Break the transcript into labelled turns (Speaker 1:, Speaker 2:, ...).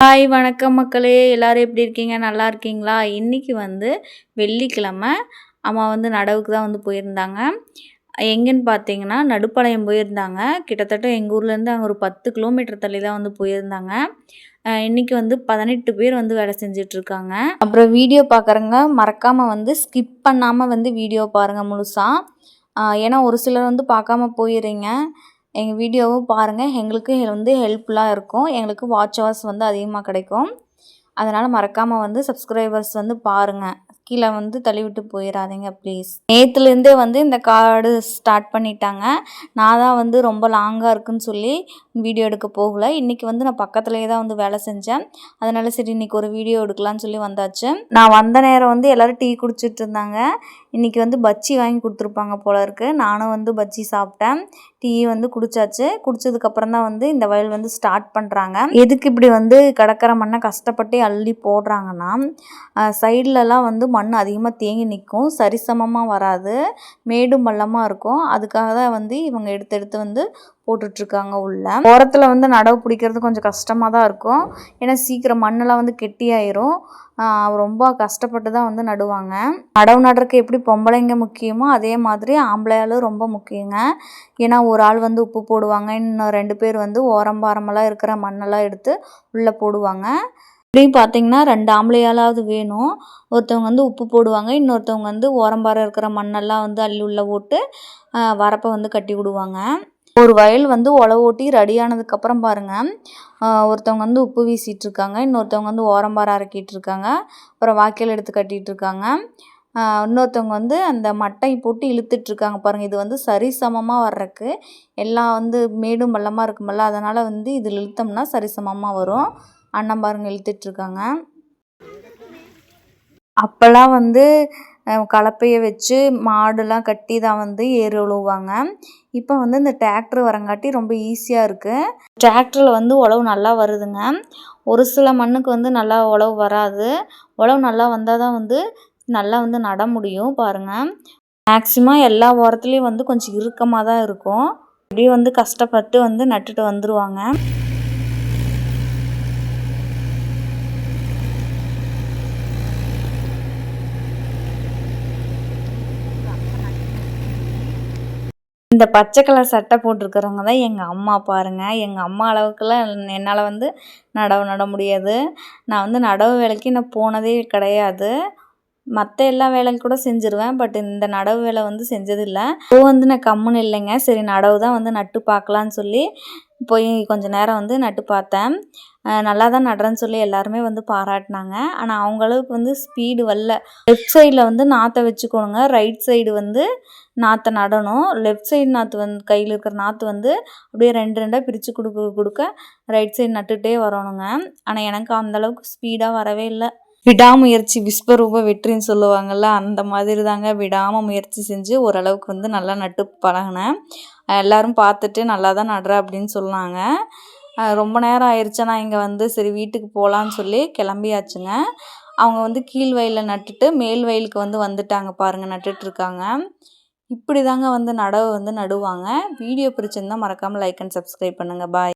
Speaker 1: Hi வணக்கம் மக்களே, எல்லாரும் எப்படி இருக்கீங்க? நல்லா இருக்கீங்களா? இன்னைக்கு வந்து வெள்ளிக்கிழமை. அம்மா வந்து நடவுக்கு தான் வந்து போயிருந்தாங்க. எங்கேன்னு பார்த்தீங்கன்னா, நடுப்பாளையம் போயிருந்தாங்க. கிட்டத்தட்ட எங்கள் ஊர்லேருந்து அங்கே ஒரு 10 கிலோமீட்டர் தள்ளி தான் வந்து போயிருந்தாங்க. இன்னைக்கு வந்து 18 பேர் வந்து வேலை செஞ்சிட்ருக்காங்க. அப்புறம் வீடியோ பார்க்குறவங்க மறக்காமல் வந்து ஸ்கிப் பண்ணாமல் வந்து வீடியோ பாருங்கள் முழுசா. ஏன்னா ஒரு சிலர் வந்து பார்க்காம போயிடுறீங்க. எங்கள் வீடியோவும் பாருங்கள், எங்களுக்கு வந்து ஹெல்ப்ஃபுல்லாக இருக்கும். எங்களுக்கு வாட்ச் ஹவர்ஸ் வந்து அதிகமாக கிடைக்கும். அதனால் மறக்காமல் வந்து சப்ஸ்கிரைபர்ஸ் வந்து பாருங்கள். கீழே வந்து தள்ளிவிட்டு போயிடாதீங்க ப்ளீஸ். நேற்றுலேருந்தே வந்து இந்த கார்டு ஸ்டார்ட் பண்ணிட்டாங்க. நான் தான் வந்து ரொம்ப லாங்காக இருக்குன்னு சொல்லி வீடியோ எடுக்க போகலை. இன்றைக்கி வந்து நான் பக்கத்துலேயே தான் வந்து வேலை செஞ்சேன். அதனால் சரி இன்றைக்கி ஒரு வீடியோ எடுக்கலான்னு சொல்லி வந்தாச்சு. நான் வந்த நேரம் வந்து எல்லோரும் டீ குடிச்சிட்டு இருந்தாங்க. இன்றைக்கி வந்து பஜ்ஜி வாங்கி கொடுத்துருப்பாங்க போல இருக்குது. நானும் வந்து பஜ்ஜி சாப்பிட்டேன். டீ வந்து குடித்தாச்சு. குடித்ததுக்கப்புறம் தான் வந்து இந்த வயல் வந்து ஸ்டார்ட் பண்ணுறாங்க. எதுக்கு இப்படி வந்து கடற்கரை மண்ணை கஷ்டப்பட்டு அள்ளி போடுறாங்கன்னா, சைட்லலாம் வந்து மண் அதிகமாக தேங்கி நிற்கும். சரிசமமாக வராது, மேடும் பள்ளமாக இருக்கும். அதுக்காக தான் வந்து இவங்க எடுத்து எடுத்து வந்து போட்டுட்ருக்காங்க உள்ள. ஓரத்தில் வந்து நடவு பிடிக்கிறது கொஞ்சம் கஷ்டமாக தான் இருக்கும். ஏன்னா சீக்கிரம் மண்ணெல்லாம் வந்து கெட்டியாயிரும். ரொம்ப கஷ்டப்பட்டு தான் வந்து நடுவாங்க. நடவு நடுறதுக்கு எப்படி பொம்பளைங்க முக்கியமோ அதே மாதிரி ஆம்பளையாலும் ரொம்ப முக்கியங்க. ஏன்னா ஒரு ஆள் வந்து உப்பு போடுவாங்க, இன்னும் 2 பேர் வந்து ஓரம்பாரமெல்லாம் இருக்கிற மண்ணெல்லாம் எடுத்து உள்ளே போடுவாங்க. இப்படியும் பார்த்தீங்கன்னா 2 ஆம்பளையாளாவது வேணும். ஒருத்தவங்க வந்து உப்பு போடுவாங்க, இன்னொருத்தவங்க வந்து ஓரம்பாரம் இருக்கிற மண்ணெல்லாம் வந்து அள்ளி உள்ளே போட்டு வரப்பை வந்து கட்டி விடுவாங்க. ஒரு வயல் வந்து உழவு ஓட்டி ரெடி ஆனதுக்கப்புறம் பாருங்கள், ஒருத்தவங்க வந்து உப்பு வீசிகிட்ருக்காங்க, இன்னொருத்தவங்க வந்து ஓரம்பாரம் இறக்கிட்டுருக்காங்க, அப்புறம் வாய்க்கால் எடுத்து கட்டிகிட்ருக்காங்க. இன்னொருத்தவங்க வந்து அந்த மட்டை போட்டு இழுத்துட்ருக்காங்க பாருங்கள். இது வந்து சரிசமமாக வர்றதுக்கு எல்லாம் வந்து மேடும் பள்ளமாக இருக்குமில்ல, அதனால் வந்து இதில் இழுத்தோம்னா சரிசமமாக வரும். அண்ணன் பாருங்கள் இழுத்துட்ருக்காங்க. அப்போல்லாம் வந்து கலப்பையை வச்சு மாடுலாம் கட்டி தான் வந்து ஏறு உழுவாங்க. இப்போ வந்து இந்த டிராக்டர் வரங்காட்டி ரொம்ப ஈஸியாக இருக்குது. டிராக்டரில் வந்து உழவு நல்லா வருதுங்க. ஒரு சில மண்ணுக்கு வந்து நல்லா உழவு வராது. உழவு நல்லா வந்தால் தான் வந்து நல்லா வந்து நட முடியும் பாருங்கள். மேக்ஸிமம் எல்லா ஓரத்துலேயும் வந்து கொஞ்சம் இறுக்கமாக தான் இருக்கும். அப்படியே வந்து கஷ்டப்பட்டு வந்து நட்டுட்டு வந்துடுவாங்க. இந்த பச்சை கலர் சட்டை போட்டிருக்கிறவங்க தான் எங்கள் அம்மா பாருங்கள். எங்கள் அம்மா அளவுக்குலாம் என்னால் வந்து நடவு நட முடியாது. நான் வந்து நடவு வேலைக்கு நான் போனதே கிடையாது. மற்ற எல்லா வேலையும் கூட செஞ்சுருவேன். பட் இந்த நடவு வேலை வந்து செஞ்சதில்லை. இப்போ வந்து நான் கம்முன்னு இல்லைங்க. சரி நடவு தான் வந்து நட்டு பார்க்கலான்னு சொல்லி போய் கொஞ்சம் நேரம் வந்து நட்டு பார்த்தேன். நல்லா தான் நடுறேன்னு சொல்லி எல்லாருமே வந்து பாராட்டினாங்க. ஆனால் அவங்களவுக்கு வந்து ஸ்பீடு வரல. லெஃப்ட் சைடில் வந்து நாற்றை வச்சுக்கணுங்க, ரைட் சைடு வந்து நாற்றை நடணும். லெஃப்ட் சைடு நாற்று வந்து கையில் இருக்கிற நாற்று வந்து அப்படியே 2 2 பிரித்து கொடுக்க ரைட் சைடு நட்டுகிட்டே வரணுங்க. ஆனால் எனக்கு அந்தளவுக்கு ஸ்பீடாக வரவே இல்லை. விடாமுயற்சி விஸ்வரூப வெற்றின்னு சொல்லுவாங்கள்ல, அந்த மாதிரி தாங்க விடாமல் முயற்சி செஞ்சு ஓரளவுக்கு வந்து நல்லா நட்டு பழகினேன். எல்லோரும் பார்த்துட்டு நல்லா தான் நடுற அப்படின்னு சொன்னாங்க. ரொம்ப நேரம் ஆயிடுச்சு. நான் இங்கே வந்து சரி வீட்டுக்கு போகலான்னு சொல்லி கிளம்பியாச்சுங்க. அவங்க வந்து கீழ் வயலில் நட்டுட்டு மேல் வயலுக்கு வந்து வந்துட்டாங்க பாருங்கள், நட்டுட்ருக்காங்க. இப்படி தாங்க வந்து நடவு வந்து நடுவாங்க. வீடியோ பிடிச்சிருந்தால் மறக்காமல் லைக் அண்ட் சப்ஸ்கிரைப் பண்ணுங்கள். பாய்.